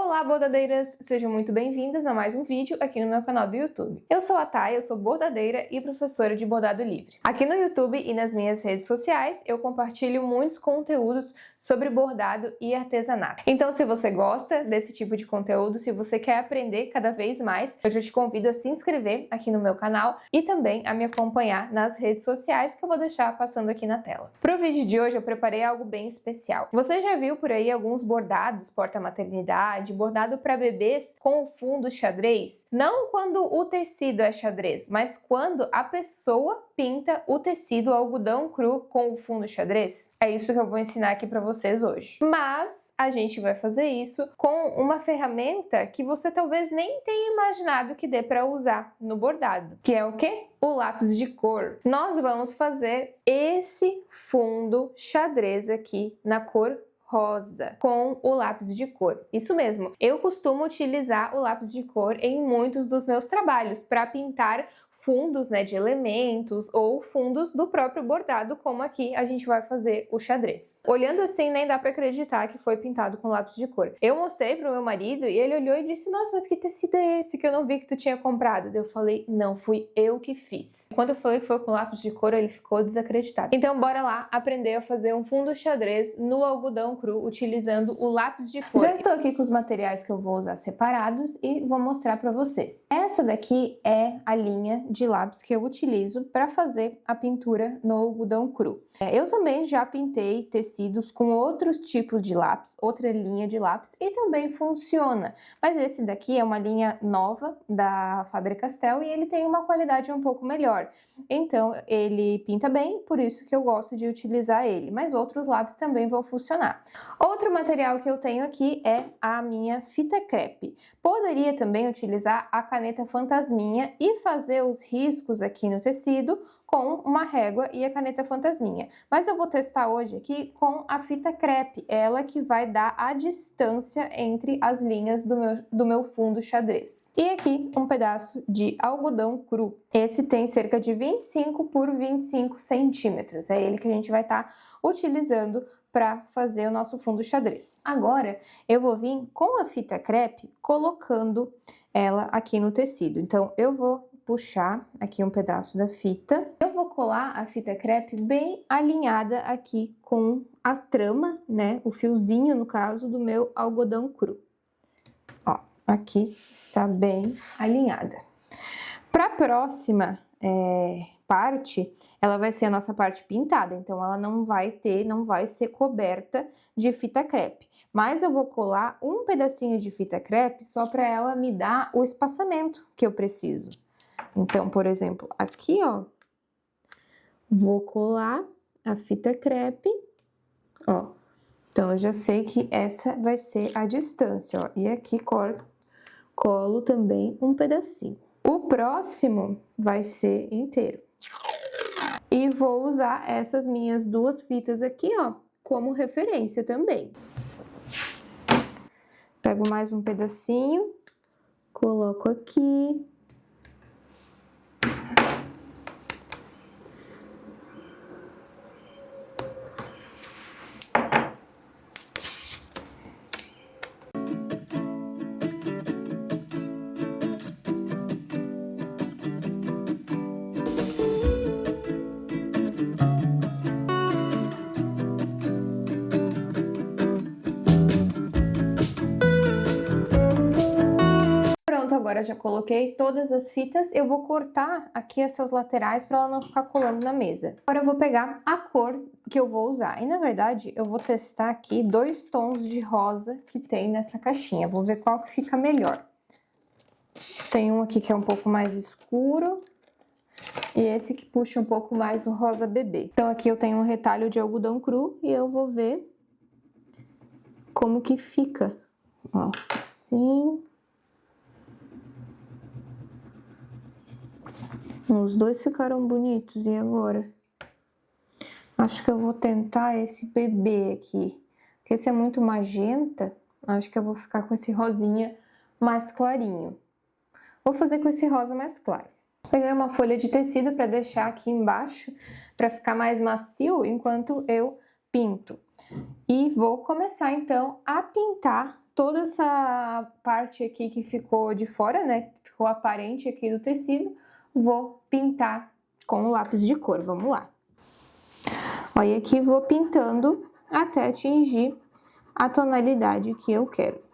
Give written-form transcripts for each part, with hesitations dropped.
Olá, bordadeiras! Sejam muito bem-vindas a mais um vídeo aqui no meu canal do YouTube. Eu sou a Thay, eu sou bordadeira e professora de bordado livre. Aqui no YouTube e nas minhas redes sociais eu compartilho muitos conteúdos sobre bordado e artesanato. Então, se você gosta desse tipo de conteúdo, se você quer aprender cada vez mais, eu já te convido a se inscrever aqui no meu canal e também a me acompanhar nas redes sociais que eu vou deixar passando aqui na tela. Para o vídeo de hoje eu preparei algo bem especial. Você já viu por aí alguns bordados porta-maternidade, bordado para bebês com o fundo xadrez? Não quando o tecido é xadrez, mas quando a pessoa pinta o tecido algodão cru com o fundo xadrez. É isso que eu vou ensinar aqui para vocês hoje. Mas a gente vai fazer isso com uma ferramenta que você talvez nem tenha imaginado que dê para usar no bordado, que é o quê? O lápis de cor. Nós vamos fazer esse fundo xadrez aqui na cor rosa com o lápis de cor. Isso mesmo, eu costumo utilizar o lápis de cor em muitos dos meus trabalhos para pintar fundos, de elementos ou fundos do próprio bordado, como aqui a gente vai fazer o xadrez. Olhando assim, nem dá para acreditar que foi pintado com lápis de cor. Eu mostrei pro meu marido e ele olhou e disse: "Nossa, mas que tecido é esse que eu não vi que tu tinha comprado?" Eu falei: "Não, fui eu que fiz." Quando eu falei que foi com lápis de cor, ele ficou desacreditado. Então bora lá aprender a fazer um fundo xadrez no algodão cru utilizando o lápis de cor. Já estou aqui com os materiais que eu vou usar separados e vou mostrar para vocês. Essa daqui é a linha de lápis que eu utilizo para fazer a pintura no algodão cru. Eu também já pintei tecidos com outros tipos de lápis, outra linha de lápis, e também funciona. Mas esse daqui é uma linha nova da Faber-Castell e ele tem uma qualidade um pouco melhor. Então ele pinta bem, por isso que eu gosto de utilizar ele. Mas outros lápis também vão funcionar. Outro material que eu tenho aqui é a minha fita crepe. Poderia também utilizar a caneta fantasminha e fazer os riscos aqui no tecido com uma régua e a caneta fantasminha. Mas eu vou testar hoje aqui com a fita crepe, ela que vai dar a distância entre as linhas do meu fundo xadrez. E aqui um pedaço de algodão cru. Esse tem cerca de 25 por 25 centímetros. É ele que a gente vai estar utilizando para fazer o nosso fundo xadrez. Agora eu vou vir com a fita crepe colocando ela aqui no tecido. Então eu vou puxar aqui um pedaço da fita. Eu vou colar a fita crepe bem alinhada aqui com a trama, o fiozinho no caso do meu algodão cru. Ó, aqui está bem alinhada. Para a próxima parte, ela vai ser a nossa parte pintada, então ela não vai ser coberta de fita crepe. Mas eu vou colar um pedacinho de fita crepe só para ela me dar o espaçamento que eu preciso. Então, por exemplo, aqui, ó, vou colar a fita crepe, ó. Então, eu já sei que essa vai ser a distância, ó. E aqui colo também um pedacinho. O próximo vai ser inteiro. E vou usar essas minhas duas fitas aqui, ó, como referência também. Pego mais um pedacinho, coloco aqui. Agora já coloquei todas as fitas, eu vou cortar aqui essas laterais para ela não ficar colando na mesa. Agora eu vou pegar a cor que eu vou usar. E na verdade eu vou testar aqui 2 tons de rosa que tem nessa caixinha. Vou ver qual que fica melhor. Tem um aqui que é um pouco mais escuro e esse que puxa um pouco mais o rosa bebê. Então aqui eu tenho um retalho de algodão cru e eu vou ver como que fica. Ó, assim. Os dois ficaram bonitos, e agora? Acho que eu vou tentar esse bebê aqui, porque esse é muito magenta, acho que eu vou ficar com esse rosinha mais clarinho. Vou fazer com esse rosa mais claro. Peguei uma folha de tecido para deixar aqui embaixo, para ficar mais macio enquanto eu pinto. E vou começar então a pintar toda essa parte aqui que ficou de fora, né, que ficou aparente aqui do tecido, vou pintar com o lápis de cor. Vamos lá. Olha, aqui vou pintando até atingir a tonalidade que eu quero.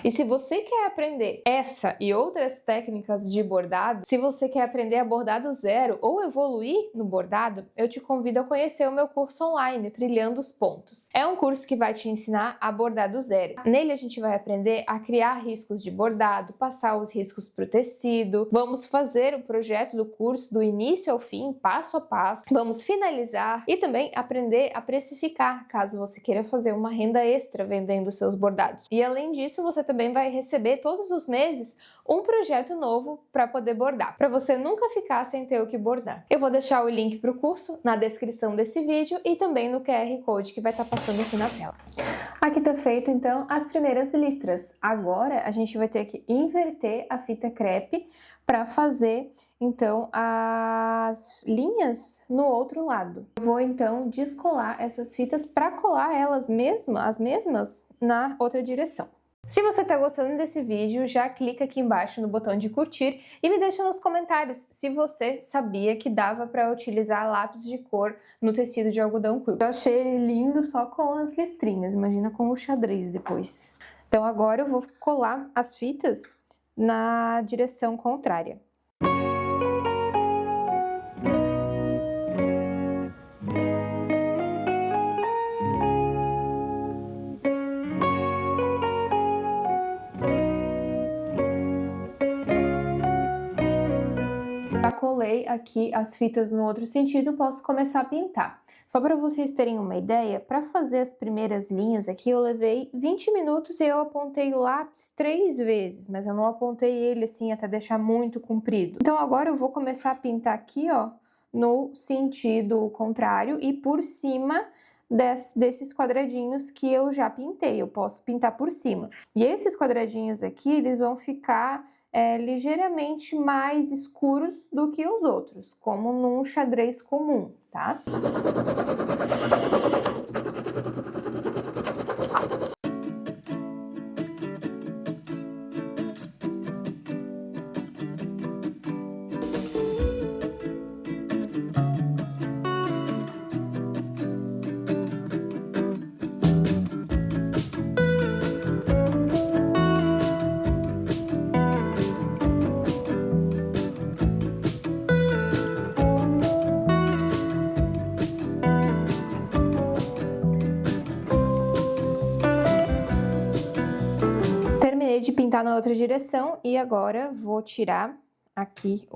E se você quer aprender essa e outras técnicas de bordado, se você quer aprender a bordar do zero ou evoluir no bordado, eu te convido a conhecer o meu curso online, Trilhando os Pontos. É um curso que vai te ensinar a bordar do zero. Nele a gente vai aprender a criar riscos de bordado, passar os riscos para o tecido, vamos fazer o projeto do curso do início ao fim, passo a passo, vamos finalizar e também aprender a precificar, caso você queira fazer uma renda extra vendendo seus bordados. E além disso, você também vai receber todos os meses um projeto novo para poder bordar, para você nunca ficar sem ter o que bordar. Eu vou deixar o link para o curso na descrição desse vídeo e também no QR Code que vai estar passando aqui na tela. Aqui tá feito então as primeiras listras. Agora a gente vai ter que inverter a fita crepe para fazer então as linhas no outro lado. Eu vou então descolar essas fitas para colar elas mesmas, as mesmas, na outra direção. Se você está gostando desse vídeo, já clica aqui embaixo no botão de curtir e me deixa nos comentários se você sabia que dava para utilizar lápis de cor no tecido de algodão cru. Eu achei ele lindo só com as listrinhas, imagina com o xadrez depois. Então agora eu vou colar as fitas na direção contrária. Já colei aqui as fitas no outro sentido, posso começar a pintar. Só para vocês terem uma ideia, para fazer as primeiras linhas aqui eu levei 20 minutos e eu apontei o lápis 3 vezes, mas eu não apontei ele assim até deixar muito comprido. Então agora eu vou começar a pintar aqui, ó, no sentido contrário e por cima desses quadradinhos que eu já pintei, eu posso pintar por cima. E esses quadradinhos aqui, eles vão ficar ligeiramente mais escuros do que os outros, como num xadrez comum, tá? De pintar na outra direção e agora vou tirar aqui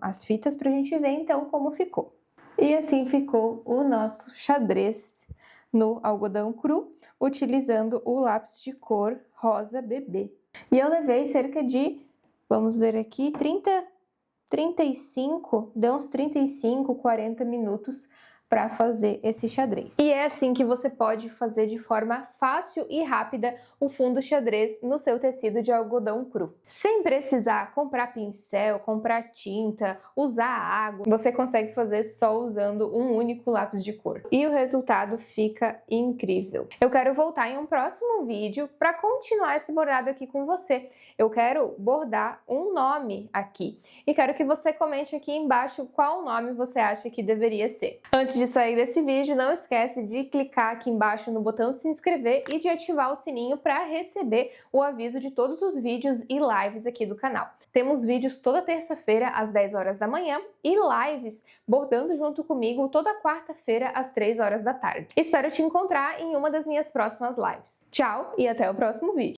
as fitas pra gente ver então como ficou. E assim ficou o nosso xadrez no algodão cru, utilizando o lápis de cor rosa bebê. E eu levei cerca de, vamos ver aqui, 35, deu uns 35, 40 minutos para fazer esse xadrez. E é assim que você pode fazer de forma fácil e rápida o fundo xadrez no seu tecido de algodão cru. Sem precisar comprar pincel, comprar tinta, usar água, você consegue fazer só usando um único lápis de cor. E o resultado fica incrível. Eu quero voltar em um próximo vídeo para continuar esse bordado aqui com você. Eu quero bordar um nome aqui e quero que você comente aqui embaixo qual nome você acha que deveria ser. Antes Antes de sair desse vídeo, não esquece de clicar aqui embaixo no botão de se inscrever e de ativar o sininho para receber o aviso de todos os vídeos e lives aqui do canal. Temos vídeos toda terça-feira às 10 horas da manhã e lives bordando junto comigo toda quarta-feira às 3 horas da tarde. Espero te encontrar em uma das minhas próximas lives. Tchau e até o próximo vídeo!